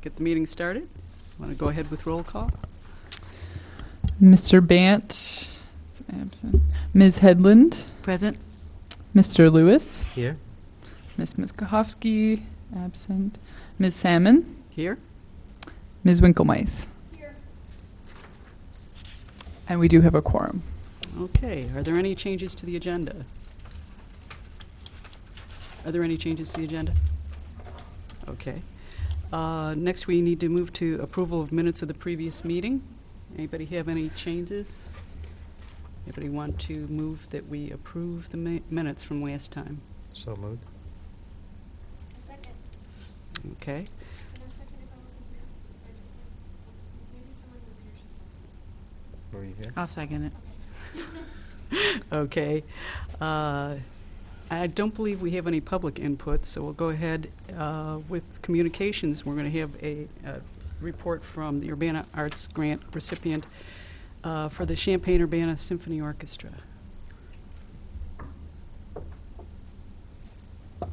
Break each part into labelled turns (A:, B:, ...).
A: get the meeting started. Want to go ahead with roll call?
B: Mr. Bant, absent. Ms. Headland,
C: Present.
B: Mr. Lewis,
D: Here.
B: Ms. Miskowski, absent. Ms. Salmon,
A: Here?
B: Ms. Winkelmeis. Here. And we do have a quorum.
A: Okay. Are there any changes to the agenda? Are there any changes to the agenda? Okay. Next, we need to move to approval of minutes of the previous meeting. Anybody have any changes? Anybody want to move that we approve the minutes from last time?
D: So moved.
E: A second.
A: Okay.
E: And a second if I wasn't here. I just maybe someone was here. She said.
D: Were you here?
C: I'll second it.
A: Okay. I don't believe we have any public input, so we'll go ahead with communications. We're going to have a report from the Urbana Arts Grant recipient for the Champaign-Urbana Symphony Orchestra.
E: Good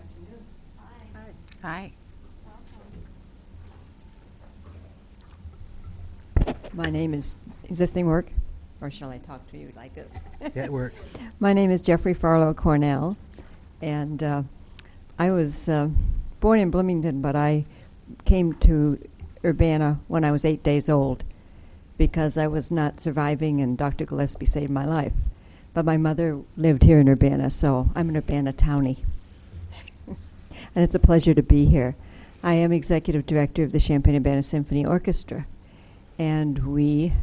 E: afternoon. Hi.
C: Hi.
F: My name is this thing work? Or shall I talk to you like this?
D: Yeah, it works.
F: My name is Jeffrey Farlow Cornell, and I was born in Bloomington, but I came to Urbana when I was 8 days old because I was not surviving, and Dr. Gillespie saved my life. But my mother lived here in Urbana, so I'm an Urbana townie. And it's a pleasure to be here. I am executive director of the Champaign-Urbana Symphony Orchestra, and we...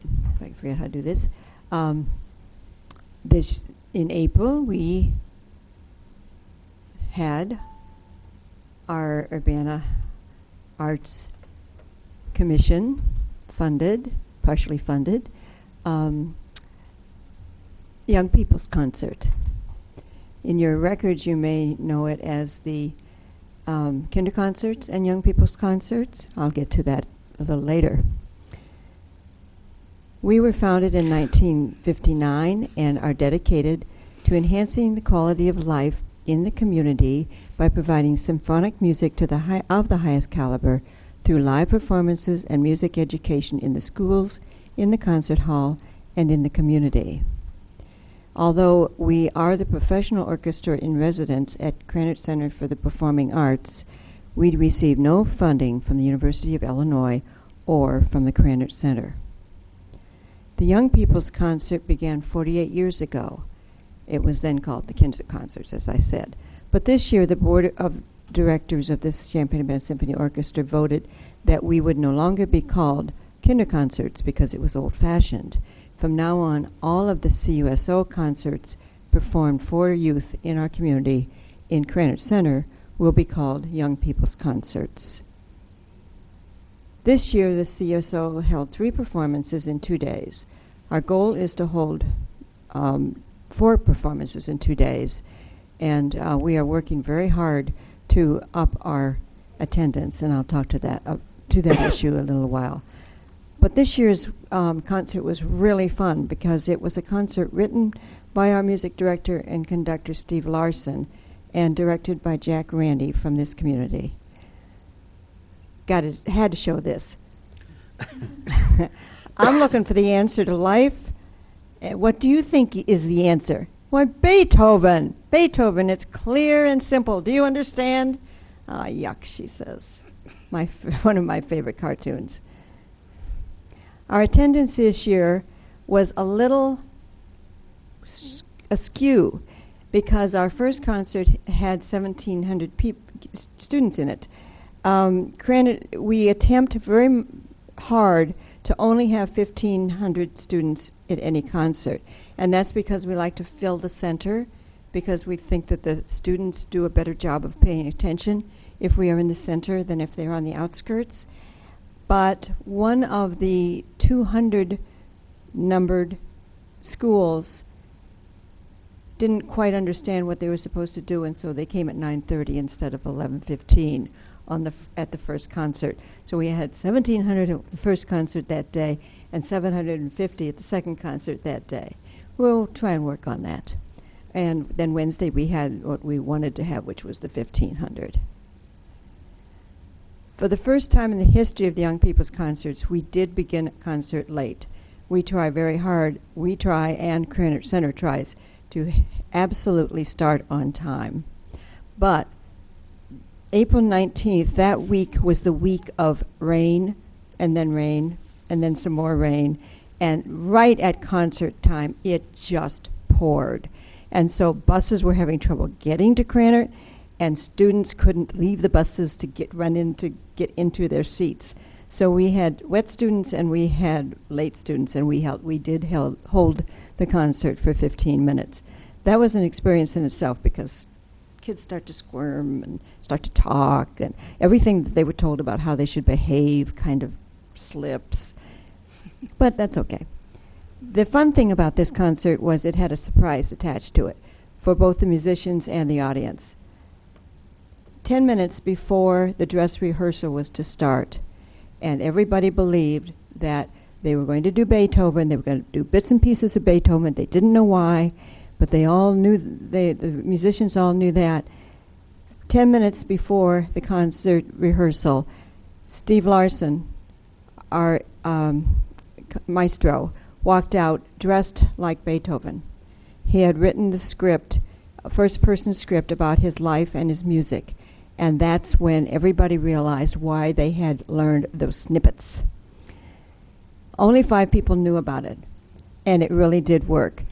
F: if I can forget how to do this. In April, we had our Urbana Arts Commission funded, partially funded, Young People's Concert. In your records, you may know it as the Kinder Concerts and Young People's Concerts. I'll get to that a little later. We were founded in 1959 and are dedicated to enhancing the quality of life in the community by providing symphonic music to of the highest caliber through live performances and music education in the schools, in the concert hall, and in the community. Although we are the professional orchestra in residence at Krannert Center for the Performing Arts, we receive no funding from the University of Illinois or from the Krannert Center. The Young People's Concert began 48 years ago. It was then called the Kinder Concerts, as I said. But this year, the board of directors of this Champaign-Urbana Symphony Orchestra voted that we would no longer be called Kinder Concerts because it was old-fashioned. From now on, all of the CUSO concerts performed for youth in our community in Krannert Center will be called Young People's Concerts. This year, the CSO held 3 performances in 2 days. Our goal is to hold 4 performances in 2 days, and we are working very hard to up our attendance, and I'll talk to that issue a little while. But this year's concert was really fun because it was a concert written by our music director and conductor Steve Larson and directed by Jack Randy from this community. Had to show this. I'm looking for the answer to life. What do you think is the answer? Why, Beethoven. Beethoven, it's clear and simple. Do you understand? Ah, yuck, she says. One of my favorite cartoons. Our attendance this year was a little askew because our first concert had 1,700 students in it. We attempt very hard to only have 1,500 students at any concert. And that's because we like to fill the center, because we think that the students do a better job of paying attention if we are in the center than if they're on the outskirts. But one of the 200 numbered schools didn't quite understand what they were supposed to do, and so they came at 9:30 instead of 11:15 at the first concert. So we had 1,700 at the first concert that day and 750 at the second concert that day. We'll try and work on that. And then Wednesday we had what we wanted to have, which was the 1500. For the first time in the history of the Young People's Concerts, we did begin a concert late. We try very hard. We try, and Krannert Center tries, to absolutely start on time. But April 19th, that week was the week of rain, and then some more rain. And right at concert time, it just poured. And so buses were having trouble getting to Krannert, and students couldn't leave the buses to get into their seats. So we had wet students and we had late students, and we did hold the concert for 15 minutes. That was an experience in itself because kids start to squirm and start to talk, and everything that they were told about how they should behave kind of slips. But that's okay. The fun thing about this concert was it had a surprise attached to it for both the musicians and the audience. 10 minutes before the dress rehearsal was to start, and everybody believed that they were going to do Beethoven, they were going to do bits and pieces of Beethoven. They didn't know why, but they all knew, the musicians all knew that. 10 minutes before the concert rehearsal, Steve Larson, our maestro, walked out dressed like Beethoven. He had written the script, a first-person script about his life and his music, and that's when everybody realized why they had learned those snippets. Only 5 people knew about it, and it really did work.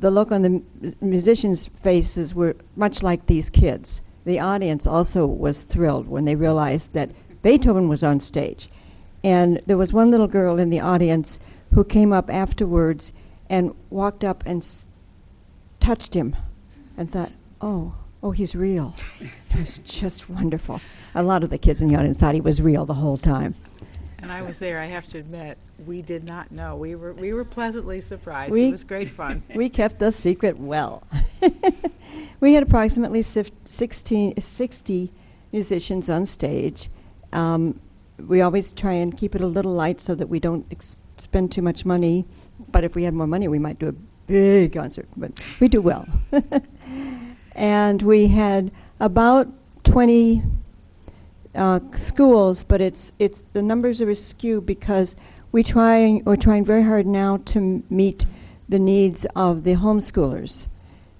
F: The look on the musicians' faces were much like these kids. The audience also was thrilled when they realized that Beethoven was on stage. And there was one little girl in the audience who came up afterwards and walked up and touched him and thought, oh, he's real. It was just wonderful. A lot of the kids in the audience thought he was real the whole time.
C: And I was there, I have to admit, we did not know. We were pleasantly surprised.
F: We-
C: It was great fun.
F: We kept the secret well. We had approximately 60 musicians on stage. We always try and keep it a little light so that we don't spend too much money. But if we had more money, we might do a big concert. But we do well. And we had about 20 schools, but it's the numbers are askew because we're trying very hard now to meet the needs of the homeschoolers.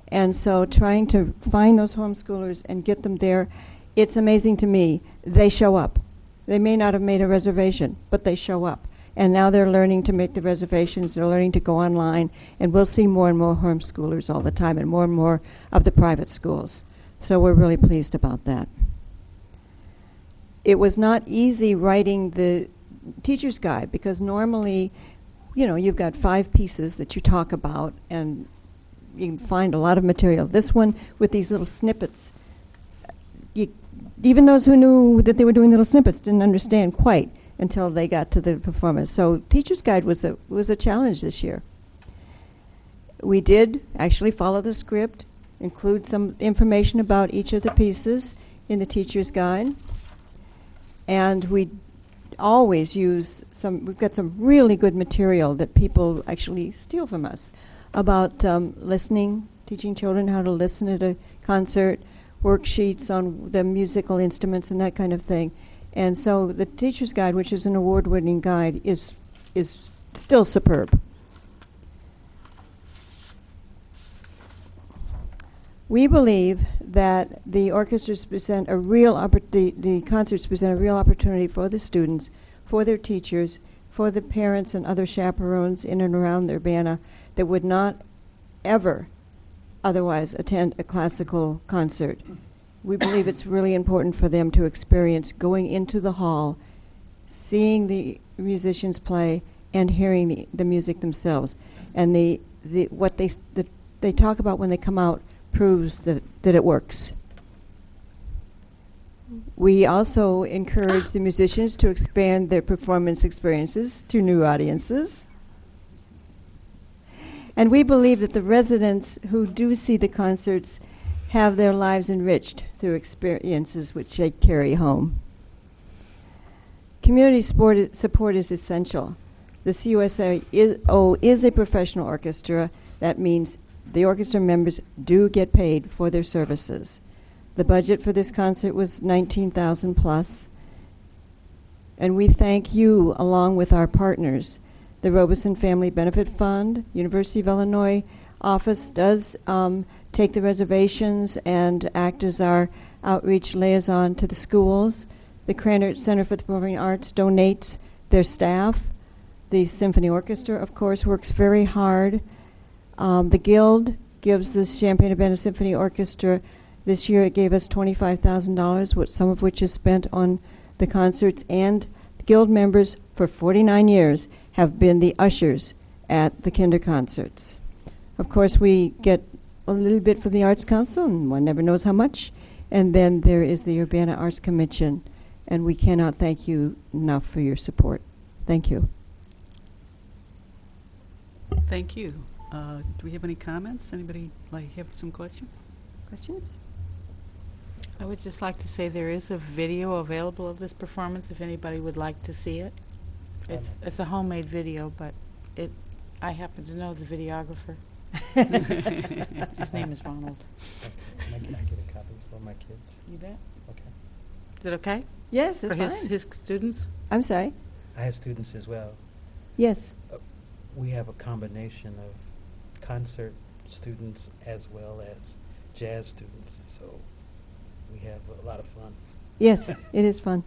F: And so trying to find those homeschoolers and get them there, it's amazing to me. They show up. They may not have made a reservation, but they show up. And now they're learning to make the reservations. They're learning to go online. And we'll see more and more homeschoolers all the time and more of the private schools. So we're really pleased about that. It was not easy writing the teacher's guide because normally, you've got 5 pieces that you talk about and you can find a lot of material. This one with these little snippets, even those who knew that they were doing little snippets didn't understand quite until they got to the performance. So teacher's guide was a challenge this year. We did actually follow the script, include some information about each of the pieces in the teacher's guide. And we always use we've got some really good material that people actually steal from us about listening, teaching children how to listen at a concert, worksheets on the musical instruments and that kind of thing. And so the teacher's guide, which is an award-winning guide, is still superb. We believe that the orchestras present the concerts present a real opportunity for the students, for their teachers, for the parents and other chaperones in and around the Urbana that would not ever otherwise attend a classical concert. We believe it's really important for them to experience going into the hall, seeing the musicians play, and hearing the music themselves. And what they talk about when they come out proves that it works. We also encourage the musicians to expand their performance experiences to new audiences. And we believe that the residents who do see the concerts have their lives enriched through experiences which they carry home. Community support is essential. The CUSO is a professional orchestra. That means the orchestra members do get paid for their services. The budget for this concert was $19,000 plus. And we thank you, along with our partners. The Robeson Family Benefit Fund, University of Illinois office does take the reservations and act as our outreach liaison to the schools. The Krannert Center for the Performing Arts donates their staff. The Symphony Orchestra, of course, works very hard. The Guild gives the Champaign-Urbana Symphony Orchestra, this year it gave us $25,000, some of which is spent on the concerts, and the Guild members for 49 years have been the ushers at the kinder concerts. Of course, we get a little bit from the Arts Council, and one never knows how much. And then there is the Urbana Arts Commission, and we cannot thank you enough for your support. Thank you.
A: Thank you. Do we have any comments? Anybody have some questions?
F: Questions?
C: I would just like to say there is a video available of this performance if anybody would like to see it. It's a homemade video, but I happen to know the videographer. His name is Ronald.
D: Can I get a copy for my kids?
C: You bet.
D: Okay.
C: Is it okay?
F: Yes,
C: For
F: it's fine.
C: his students?
F: I'm sorry.
D: I have students as well.
F: Yes.
D: We have a combination of concert students as well as jazz students, so we have a lot of fun.
F: Yes, it is fun.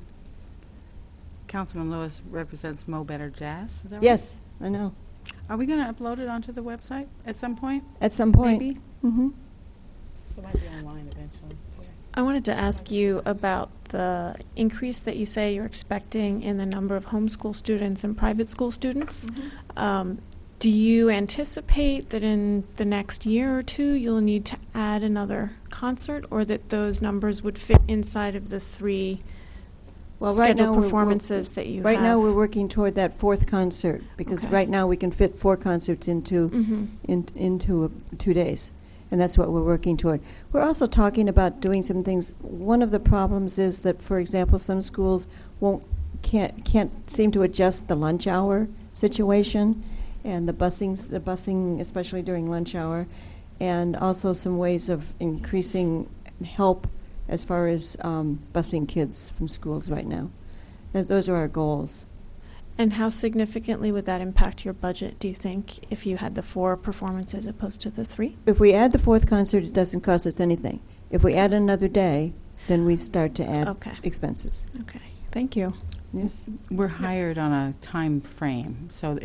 C: Councilman Lewis represents Mo Better Jazz, is that right?
F: Yes, I know.
C: Are we going to upload it onto the website at some point?
F: At some point.
C: Maybe?
F: Mm-hmm.
C: It might be online eventually.
E: I wanted to ask you about the increase that you say you're expecting in the number of homeschool students and private school students. Do you anticipate that in the next year or two you'll need to add another concert, or that those numbers would fit inside of the three scheduled performances that you have?
F: Right now, we're working toward that fourth concert, because
E: Okay.
F: right now we can fit 4 concerts into 2 days, and that's what we're working toward. We're also talking about doing some things. One of the problems is that, for example, some schools can't seem to adjust the lunch hour situation, and the busing, especially during lunch hour, and also some ways of increasing help as far as busing kids from schools right now. Those are our goals.
E: And how significantly would that impact your budget, do you think, if you had the 4 performances as opposed to the 3?
F: If we add the 4th concert, it doesn't cost us anything. If we add another day, then we start to add
E: Okay.
F: expenses.
E: Okay, thank you.
F: Yes.
C: We're hired on a time frame, so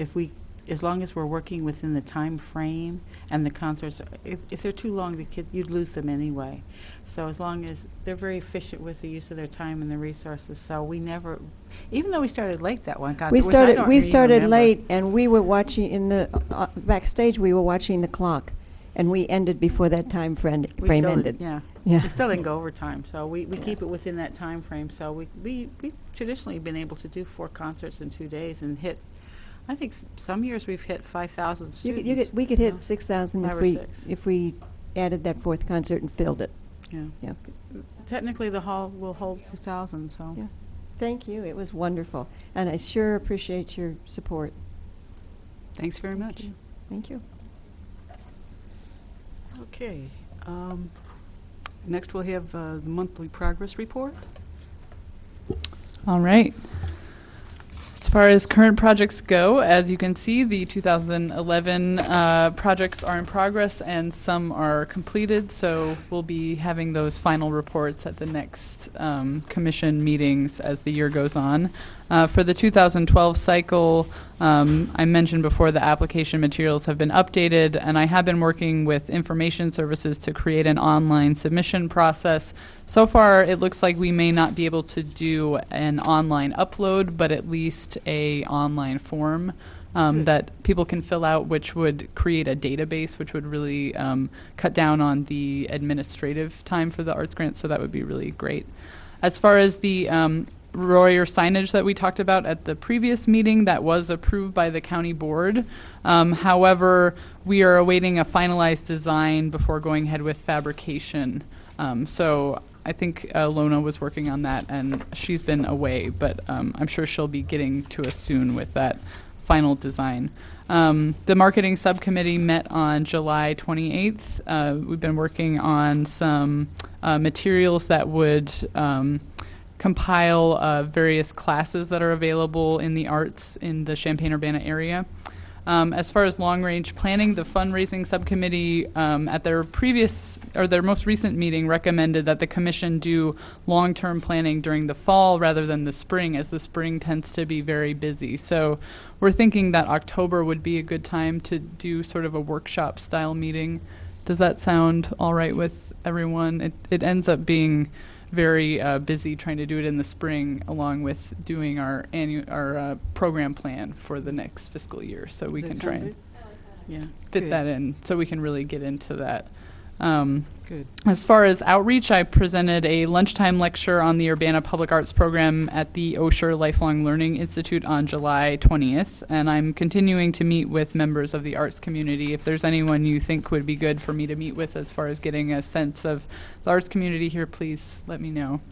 C: as long as we're working within the time frame and the concerts, if they're too long, the kids, you'd lose them anyway. So as long as they're very efficient with the use of their time and the resources, so we never, even though we started late that one concert,
F: We
C: which I don't
F: we
C: even
F: started
C: remember.
F: late, and we were watching in the backstage. We were watching the clock, and we ended before that time frame
C: We still
F: ended.
C: Yeah.
F: Yeah.
C: We still didn't go overtime, so we keep it within that time frame. So we've traditionally been able to do 4 concerts in 2 days and hit, I think some years we've hit 5,000 students.
F: We could hit 6,000
C: 5 or 6.
F: if we added that 4th concert and filled it.
C: Yeah.
F: Yeah.
C: Technically, the hall will hold 2,000, so.
F: Yeah. Thank you. It was wonderful, and I sure appreciate your support.
A: Thanks very much.
F: Thank you.
A: Okay. Next, we'll have the monthly progress report.
B: All right. As far as current projects go, as you can see, the 2011 projects are in progress and some are completed, so we'll be having those final reports at the next commission meetings as the year goes on. For the 2012 cycle, I mentioned before the application materials have been updated, and I have been working with information services to create an online submission process. So far, it looks like we may not be able to do an online upload, but at least a online form that people can fill out, which would create a database, which would really cut down on the administrative time for the arts grants, so that would be really great. As far as the Royer signage that we talked about at the previous meeting, that was approved by the county board. However, we are awaiting a finalized design before going ahead with fabrication. So I think Lona was working on that, and she's been away, but I'm sure she'll be getting to us soon with that final design. The marketing subcommittee met on July 28th. We've been working on some materials that would compile various classes that are available in the arts in the Champaign-Urbana area. As far as long-range planning, the fundraising subcommittee at their most recent meeting recommended that the commission do long-term planning during the fall rather than the spring, as the spring tends to be very busy. So we're thinking that October would be a good time to do sort of a workshop-style meeting. Does that sound all right with everyone? It ends up being very busy trying to do it in the spring, along with doing our program plan for the next fiscal year. So we can try and fit that in, so we can really get into that.
A: Good.
B: As far as outreach, I presented a lunchtime lecture on the Urbana Public Arts program at the Osher Lifelong Learning Institute on July 20th, and I'm continuing to meet with members of the arts community. If there's anyone you think would be good for me to meet with as far as getting a sense of the arts community here, please let me know.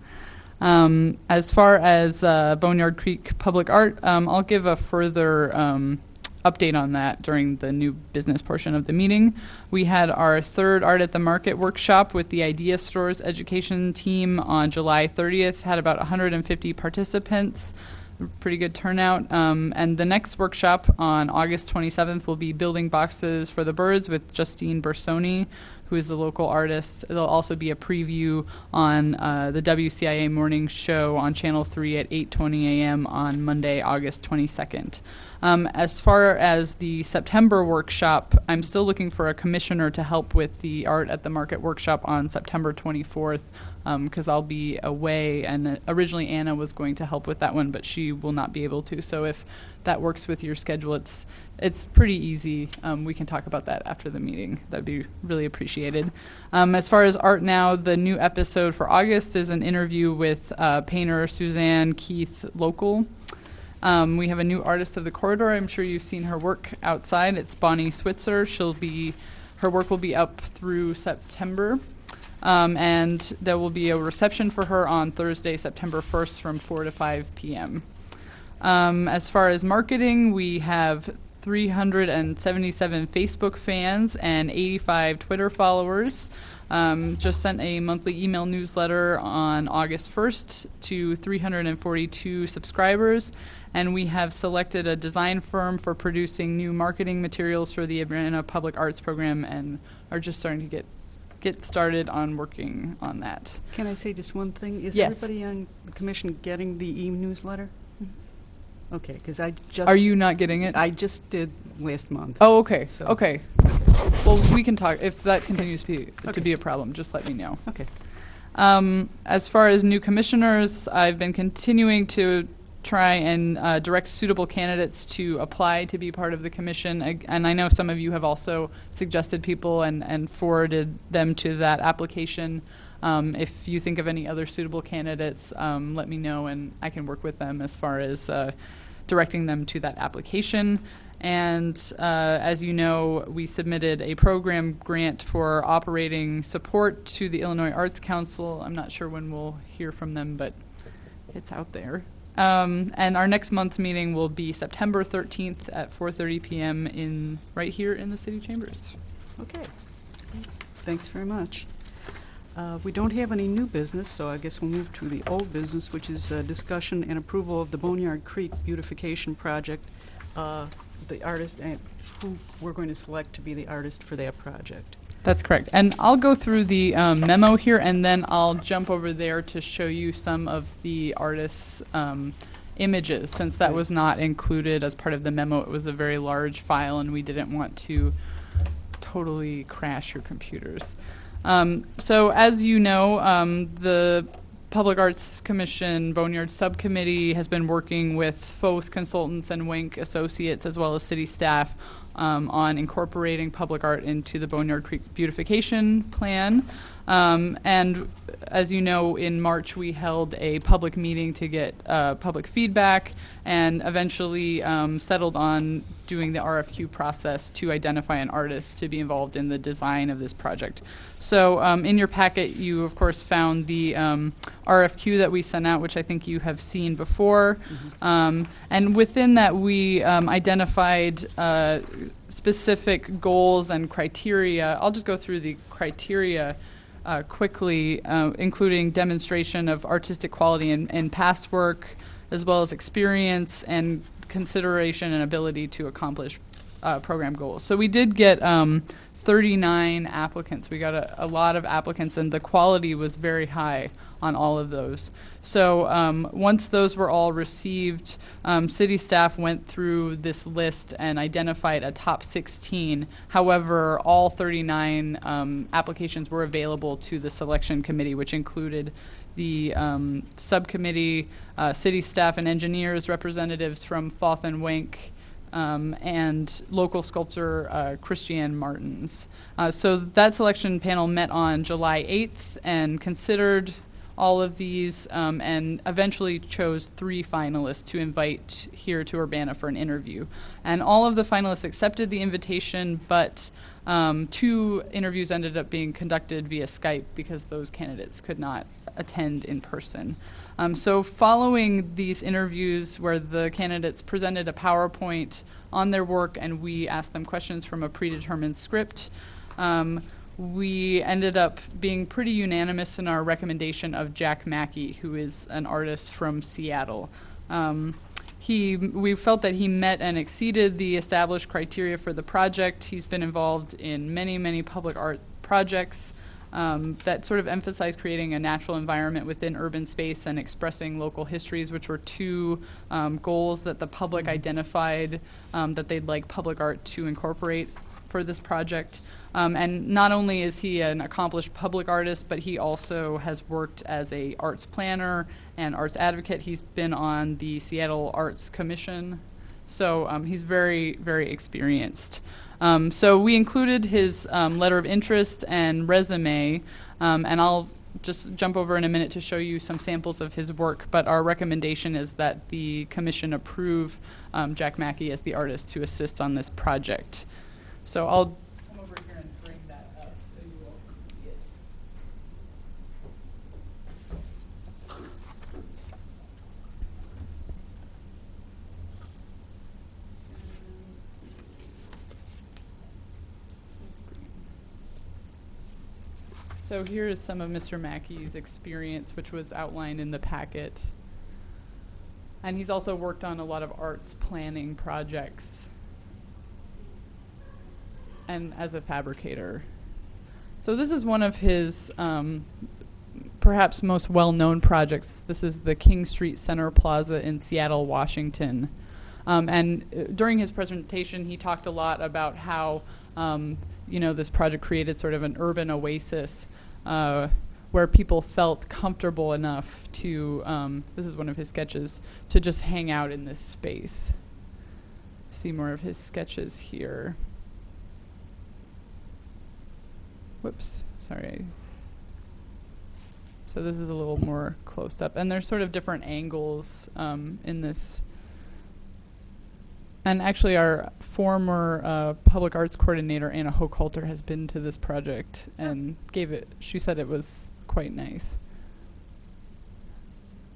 B: As far as Boneyard Creek Public Art, I'll give a further update on that during the new business portion of the meeting. We had our third Art at the Market workshop with the Idea Stores education team on July 30th, had about 150 participants, pretty good turnout. And the next workshop on August 27th will be Building Boxes for the Birds with Justine Bersoni, who is a local artist. There'll also be a preview on the WCIA morning show on Channel 3 at 8:20 a.m. on Monday, August 22nd. As far as the September workshop, I'm still looking for a commissioner to help with the Art at the Market workshop on September 24th, because I'll be away, and originally Anna was going to help with that one, but she will not be able to. So if that works with your schedule, it's pretty easy. We can talk about that after the meeting. That'd be really appreciated. As far as Art Now, the new episode for August is an interview with painter Suzanne Keith Local. We have a new artist of the corridor. I'm sure you've seen her work outside. It's Bonnie Switzer. Her work will be up through September. And there will be a reception for her on Thursday, September 1st from 4 to 5 p.m. As far as marketing, we have 377 Facebook fans and 85 Twitter followers. Just sent a monthly email newsletter on August 1st to 342 subscribers, and we have selected a design firm for producing new marketing materials for the Urbana Public Arts program and are just starting to get started on working on that.
A: Can I say just one thing? Is
B: Yes.
A: everybody on the commission getting the e-newsletter? Okay, because I just...
B: Are you not getting it?
A: I just did last month.
B: Oh, okay.
A: So-
B: Okay. Well, we can talk. If that continues to
A: Okay.
B: be a problem, just let me know.
A: Okay.
B: As far as new commissioners, I've been continuing to try and direct suitable candidates to apply to be part of the commission. And I know some of you have also suggested people and forwarded them to that application. If you think of any other suitable candidates, let me know and I can work with them as far as directing them to that application. And as you know, we submitted a program grant for operating support to the Illinois Arts Council. I'm not sure when we'll hear from them, but it's out there. And our next month's meeting will be September 13th at 4:30 p.m. right here in the City Chambers.
A: Okay. Thanks very much. We don't have any new business, so I guess we'll move to the old business, which is discussion and approval of the Boneyard Creek beautification project. The artist, who we're going to select to be the artist for that project.
B: That's correct. And I'll go through the memo here, and then I'll jump over there to show you some of the artists' images, since that was not included as part of the memo. It was a very large file, and we didn't want to totally crash your computers. So as you know, the Public Arts Commission Boneyard Subcommittee has been working with Foth Consultants and Wink Associates, as well as city staff, on incorporating public art into the Boneyard Creek beautification plan. And as you know, in March we held a public meeting to get public feedback, and eventually settled on doing the RFQ process to identify an artist to be involved in the design of this project. So in your packet, you of course found the RFQ that we sent out, which I think you have seen before. And within that, we identified specific goals and criteria. I'll just go through the criteria quickly, including demonstration of artistic quality in past work, as well as experience and consideration and ability to accomplish program goals. So we did get 39 applicants. We got a lot of applicants, and the quality was very high on all of those. So once those were all received, city staff went through this list and identified a top 16. However, all 39 applications were available to the selection committee, which included the subcommittee, city staff and engineers, representatives from Foth and Wenck, and local sculptor Christiane Martins. So that selection panel met on July 8th and considered all of these, and eventually chose 3 finalists to invite here to Urbana for an interview. And all of the finalists accepted the invitation, but 2 interviews ended up being conducted via Skype because those candidates could not attend in person. So following these interviews, where the candidates presented a PowerPoint on their work and we asked them questions from a predetermined script, we ended up being pretty unanimous in our recommendation of Jack Mackey, who is an artist from Seattle. We felt that he met and exceeded the established criteria for the project. He's been involved in many, many public art projects that sort of emphasize creating a natural environment within urban space and expressing local histories, which were 2 goals that the public identified that they'd like public art to incorporate for this project. And not only is he an accomplished public artist, but he also has worked as a arts planner and arts advocate. He's been on the Seattle Arts Commission, so he's very, very experienced. So we included his letter of interest and resume, and I'll just jump over in a minute to show you some samples of his work, but our recommendation is that the commission approve Jack Mackey as the artist to assist on this project. So I'll come over here and bring that up so you all can see it. So here is some of Mr. Mackey's experience, which was outlined in the packet. And he's also worked on a lot of arts planning projects and as a fabricator. So this is one of his perhaps most well-known projects. This is the King Street Center Plaza in Seattle, Washington. And during his presentation, he talked a lot about how this project created sort of an urban oasis where people felt comfortable enough to, this is one of his sketches, to just hang out in this space. See more of his sketches here. Whoops, sorry. So this is a little more close up. And there's sort of different angles in this. And actually our former public arts coordinator, Anna Hochhalter, has been to this project and she said it was quite nice.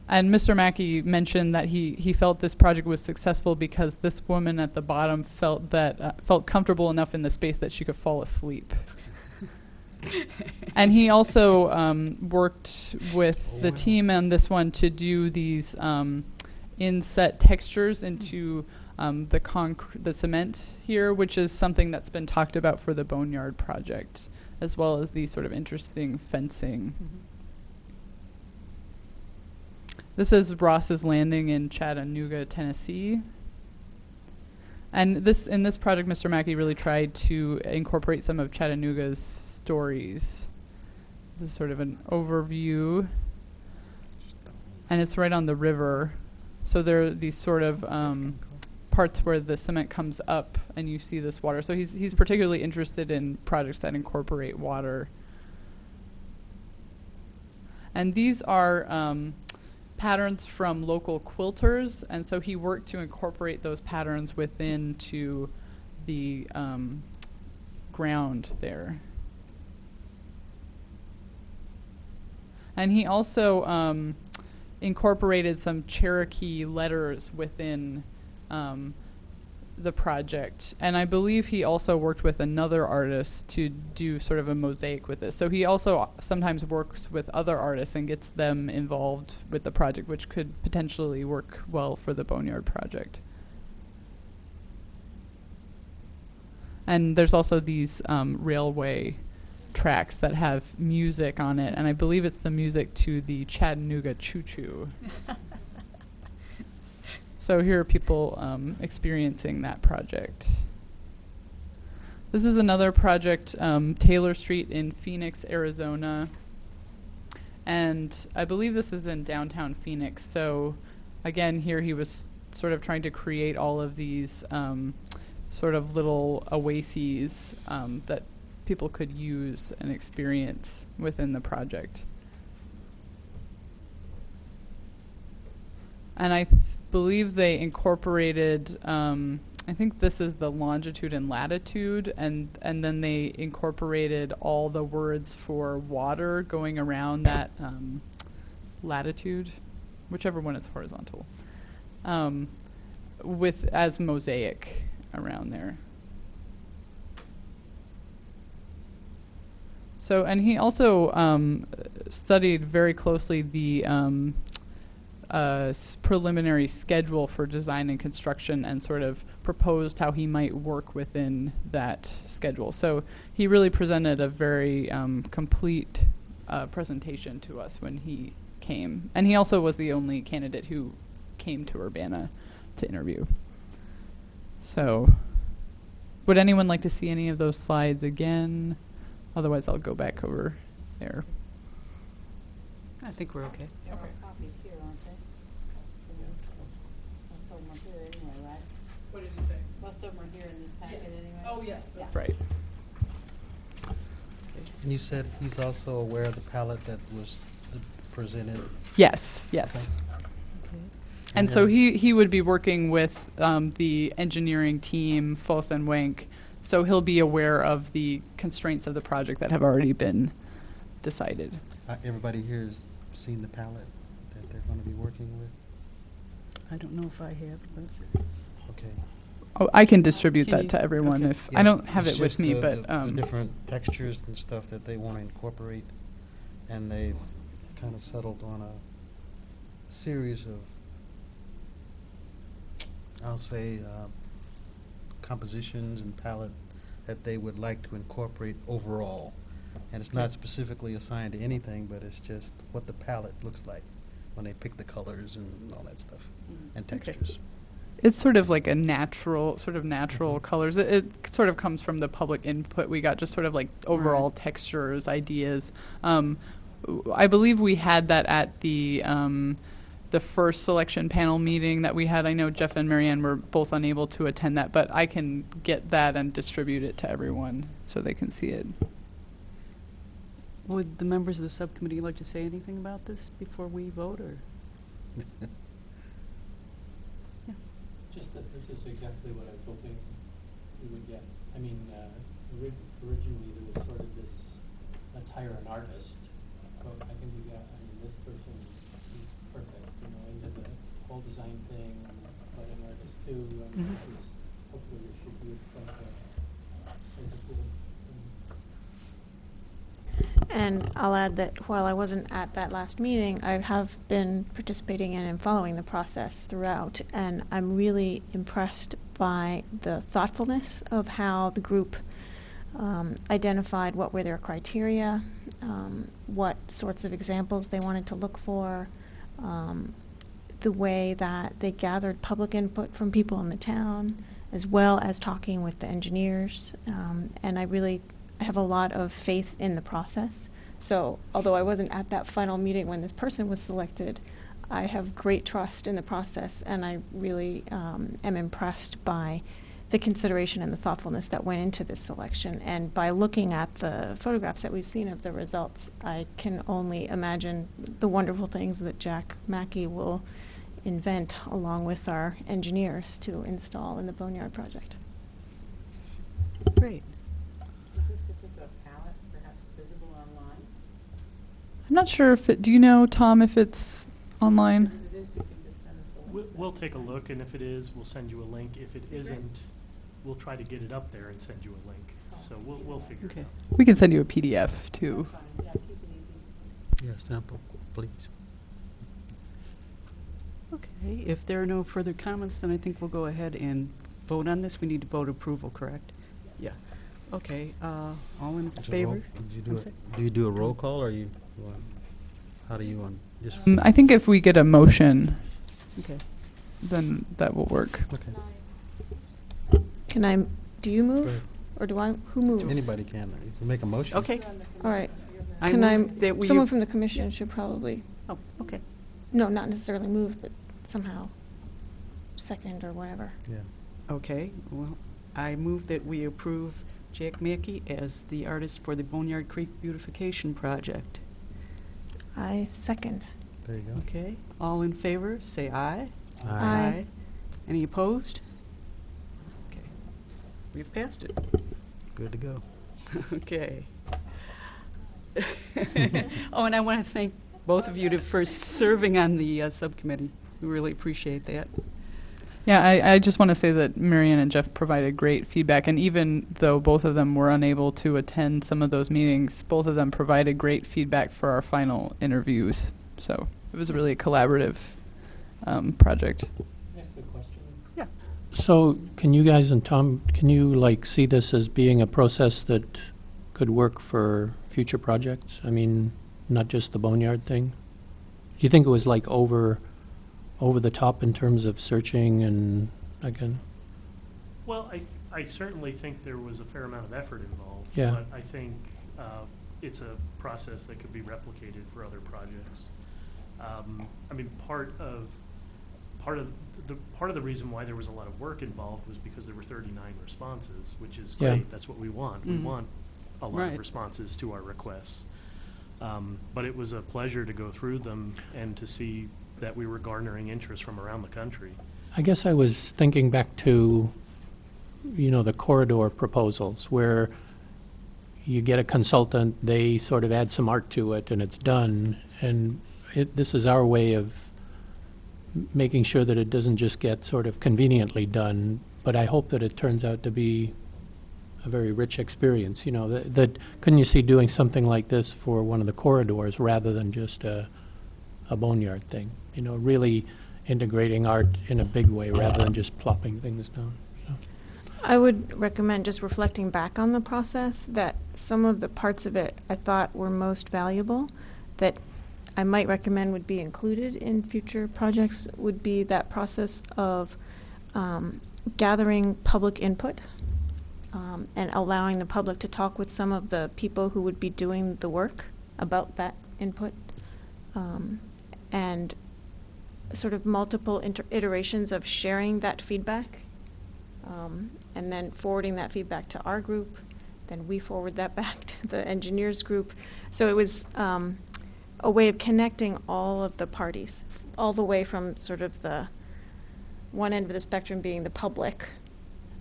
B: And Mr. Mackey mentioned that he felt this project was successful because this woman at the bottom felt comfortable enough in the space that she could fall asleep. And he also worked with the team on this one to do these inset textures into the cement here, which is something that's been talked about for the Boneyard project, as well as these sort of interesting fencing. Mm-hmm. This is Ross's Landing in Chattanooga, Tennessee. And in this project, Mr. Mackey really tried to incorporate some of Chattanooga's stories. This is sort of an overview. And it's right on the river. So there are these sort of parts where the cement comes up and you see this water. So he's particularly interested in projects that incorporate water. And these are patterns from local quilters, and so he worked to incorporate those patterns within to the ground there. And he also incorporated some Cherokee letters within the project. And I believe he also worked with another artist to do sort of a mosaic with this. So he also sometimes works with other artists and gets them involved with the project, which could potentially work well for the Boneyard project. And there's also these railway tracks that have music on it, and I believe it's the music to the Chattanooga Choo Choo. So here are people experiencing that project. This is another project, Taylor Street in Phoenix, Arizona. And I believe this is in downtown Phoenix. So again, here he was sort of trying to create all of these sort of little oases that people could use and experience within the project. And I believe they incorporated, I think this is the longitude and latitude, and then they incorporated all the words for water going around that latitude, whichever one is horizontal, with as mosaic around there. So, and he also studied very closely the preliminary schedule for design and construction and sort of proposed how he might work within that schedule. So he really presented a very complete presentation to us when he came. And he also was the only candidate who came to Urbana to interview. So would anyone like to see any of those slides again? Otherwise, I'll go back over there.
A: I think we're okay.
C: There are copies here, aren't they? Most of them are here anyway, right?
B: What did you say?
C: Most of them are here in this packet anyway.
B: Oh, yes, that's
C: Yeah.
B: right.
D: And you said he's also aware of the palette that was presented.
B: Yes, yes.
A: Okay.
B: And so he would be working with the engineering team, Foth and Wenk, so he'll be aware of the constraints of the project that have already been decided.
D: Everybody here has seen the palette that they're going to be working with?
A: I don't know if I have, but
D: Okay.
B: Oh, I can distribute
A: Can
B: that
A: you-
B: to everyone
A: okay.
B: if I don't have
D: It's
B: it with
D: just
B: me,
D: the-
B: but
D: the different textures and stuff that they want to incorporate, and they've kind of settled on a series of, I'll say, compositions and palette that they would like to incorporate overall. And it's not specifically assigned to anything, but it's just what the palette looks like when they pick the colors and all that stuff, and
B: Okay.
D: textures.
B: it's sort of like a natural
D: Mhm.
B: colors. It sort of comes from the public input we got, just sort of like overall textures, ideas. I believe we had that at the first selection panel meeting that we had. I know Jeff and Marianne were both unable to attend that, but I can get that and distribute it to everyone so they can see it.
A: would the members of the subcommittee like to say anything about this before we vote, or?
G: Just that this is exactly what I was hoping we would get. I mean, originally there was sort of this, let's hire an artist. But I think we got, I mean, this person is perfect, you know, into the whole design thing, but an artist too. I mean, this is, hopefully it should be quite a cool thing.
E: And I'll add that while I wasn't at that last meeting, I have been participating in and following the process throughout, and I'm really impressed by the thoughtfulness of how the group identified what were their criteria, what sorts of examples they wanted to look for, the way that they gathered public input from people in the town, as well as talking with the engineers, and I have a lot of faith in the process. So although I wasn't at that final meeting when this person was selected, I have great trust in the process, and I really am impressed by the consideration and the thoughtfulness that went into this selection. And by looking at the photographs that we've seen of the results, I can only imagine the wonderful things that Jack Mackey will invent along with our engineers to install in the Boneyard project.
A: Great.
C: Is this particular palette perhaps visible online?
B: I'm not sure if it, do you know, Tom, if it's online?
C: If it is, you can just send us a link.
G: We'll take a look, and if it is, we'll send you a link. If it isn't, we'll try to get it up there and send you a link. So we'll figure it
A: Okay.
G: out.
B: We can send you a PDF too.
C: That's fine. Yeah, keep it easy.
D: Yeah, sample, please.
A: Okay, if there are no further comments, then I think we'll go ahead and vote on this. We need to vote approval, correct? Yeah. Okay, all in
D: Is it
A: favor?
D: roll- Do you
A: I'm
D: do
A: sorry?
D: do you do a roll call, or how do you want? Just
B: I think if we get a motion,
A: Okay.
B: then that will work.
D: okay.
E: Can I, do you
D: Go
E: move?
D: ahead.
E: Or do I, who moves?
D: Anybody can. You can make a motion.
A: Okay.
E: All right.
A: I
E: Can I,
A: move that we-
E: someone from the commission should probably,
A: Oh, okay.
E: no, not necessarily move, but somehow second or whatever.
D: Yeah.
A: Okay, well, I move that we approve Jack Mackey as the artist for the Boneyard Creek beautification project.
E: I second.
D: There you go.
A: Okay, all in favor, say aye.
E: Aye.
A: Any opposed? Okay, we've passed it.
D: Good to go.
A: Okay. Oh, and I want to thank both of you for serving on the subcommittee. We really appreciate that.
B: Yeah, I just want to say that Marianne and Jeff provided great feedback, and even though both of them were unable to attend some of those meetings, both of them provided great feedback for our final interviews. So it was really a collaborative project.
G: Next quick question.
A: Yeah.
H: So can you guys and Tom, can you like see this as being a process that could work for future projects? I mean, not just the Boneyard thing? Do you think it was like over the top in terms of searching and again?
G: Well, I certainly think there was a fair amount of effort involved.
H: Yeah.
G: But I think it's a process that could be replicated for other projects. I mean, part of the reason why there was a lot of work involved was because there were 39 responses, which is
H: Yeah.
G: great. That's what we want. We
A: Mhm.
G: want a lot
A: Right.
G: of responses to our requests. But it was a pleasure to go through them and to see that we were garnering interest from around the country.
H: I guess I was thinking back to, the corridor proposals where you get a consultant, they sort of add some art to it, and it's done. And this is our way of making sure that it doesn't just get sort of conveniently done, but I hope that it turns out to be a very rich experience. That couldn't you see doing something like this for one of the corridors rather than just a Boneyard thing? Really integrating art in a big way rather than just plopping things down. So.
E: I would recommend, just reflecting back on the process, that some of the parts of it I thought were most valuable, that I might recommend would be included in future projects, would be that process of gathering public input and allowing the public to talk with some of the people who would be doing the work about that input, and sort of multiple iterations of sharing that feedback, and then forwarding that feedback to our group, then we forward that back to the engineers group. So it was a way of connecting all of the parties, all the way from sort of the one end of the spectrum being the public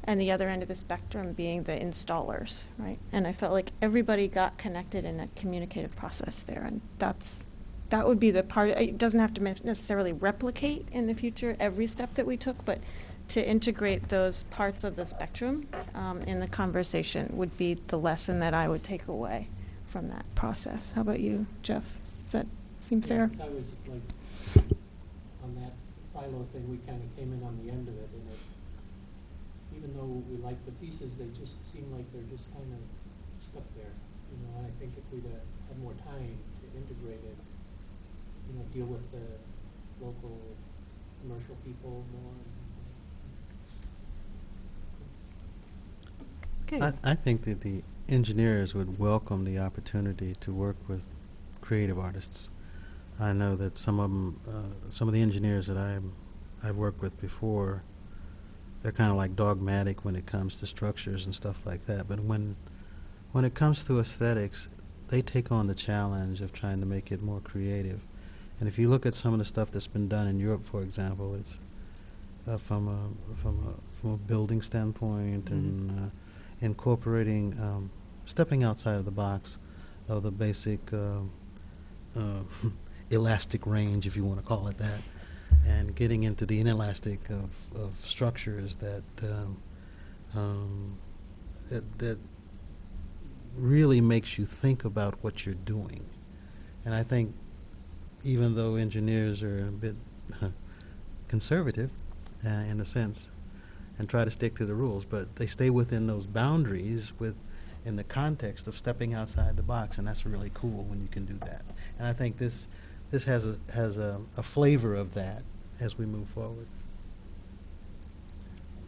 E: and the other end of the spectrum being the installers, right? And I felt like everybody got connected in a communicative process there, and that would be the part. It doesn't have to necessarily replicate in the future every step that we took, but to integrate those parts of the spectrum in the conversation would be the lesson that I would take away from that process. How about you, Jeff? Does that seem fair?
G: Yeah, 'cause I was like, on that Philo thing, we kind of came in on the end of it, and even though we liked the pieces, they just seem like they're just kind of stuck there. And I think if we'd had more time to integrate it, deal with the local commercial people more.
A: Okay.
D: I think that the engineers would welcome the opportunity to work with creative artists. I know that some of them, some of the engineers that I've worked with before, they're kind of like dogmatic when it comes to structures and stuff like that. But when it comes to aesthetics, they take on the challenge of trying to make it more creative. And if you look at some of the stuff that's been done in Europe, for example, it's from a building standpoint and incorporating, stepping outside of the box of the basic elastic range, if you want to call it that, and getting into the inelastic of structures that that really makes you think about what you're doing. And I think even though engineers are a bit conservative in a sense and try to stick to the rules, but they stay within those boundaries in the context of stepping outside the box, and that's really cool when you can do that. And I think this has a flavor of that as we move forward.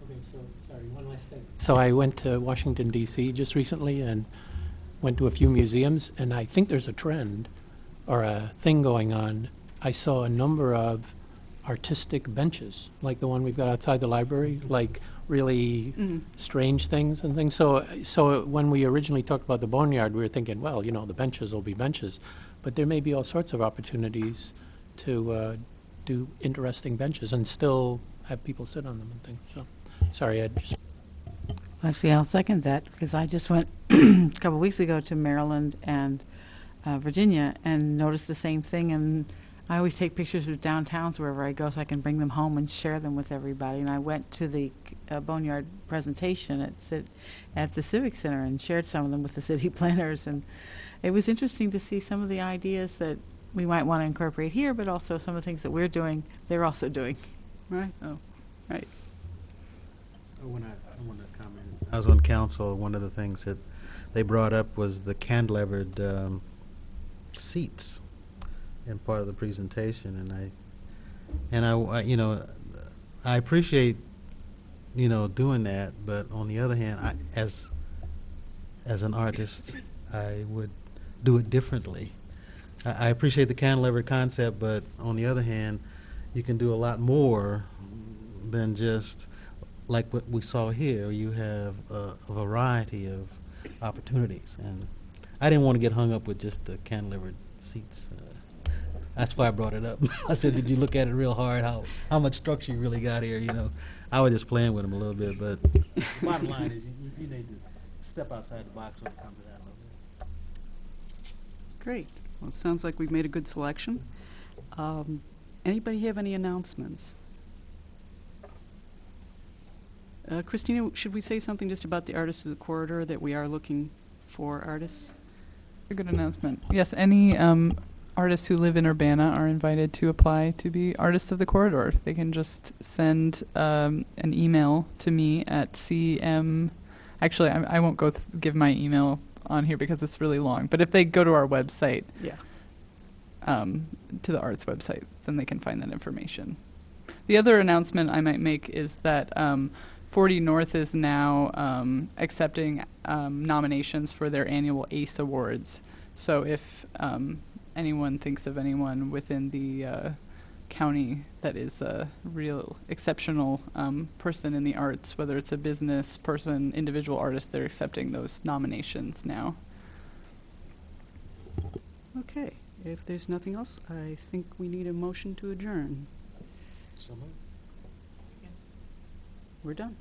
G: Okay, so, sorry, one last thing.
H: So I went to Washington, D.C. just recently and went to a few museums, and I think there's a trend or a thing going on. I saw a number of artistic benches, like the one we've got outside the library, like really strange things and things. So when we originally talked about the Boneyard, we were thinking, well, you know, the benches will be benches. But there may be all sorts of opportunities to do interesting benches and still have people sit on them and things. So, sorry, Ed. Just
C: Actually, I'll second that because I just went a couple weeks ago to Maryland and Virginia and noticed the same thing. And I always take pictures of downtowns wherever I go so I can bring them home and share them with everybody. And I went to the Boneyard presentation at the Civic Center and shared some of them with the city planners. And it was interesting to see some of the ideas that we might want to incorporate here, but also some of the things that we're doing, they're also doing.
A: Right. Oh, right.
D: I want to comment. I was on council. One of the things that they brought up was the cantilevered seats in part of the presentation, and I you know, I appreciate, you know, doing that, but on the other hand, as an artist, I would do it differently. I appreciate the cantilever concept, but on the other hand, you can do a lot more than just like what we saw here. You have a variety of opportunities, and I didn't want to get hung up with just the cantilevered seats. That's why I brought it up. I said, did you look at it real hard, how much structure you really got here, you know? I was just playing with them a little bit, but bottom line is you need to step outside the box when it comes to that a little bit.
A: Great. Well, it sounds like we've made a good selection. Anybody have any announcements? Christina, should we say something just about the Artists of the Corridor, that we are looking for artists?
B: A good announcement. Yes, any artists who live in Urbana are invited to apply to be Artists of the Corridor. They can just send an email to me at CM. Actually, I won't go give my email on here because it's really long. But if they go to our website, to the arts website, then they can find that information. The other announcement I might make is that 40 North is now accepting nominations for their annual ACE Awards. So if anyone thinks of anyone within the county that is a real exceptional person in the arts, whether it's a business person, individual artist, they're accepting those nominations now.
A: Okay. If there's nothing else, I think we need a motion to adjourn.
D: So moved.
A: We're done.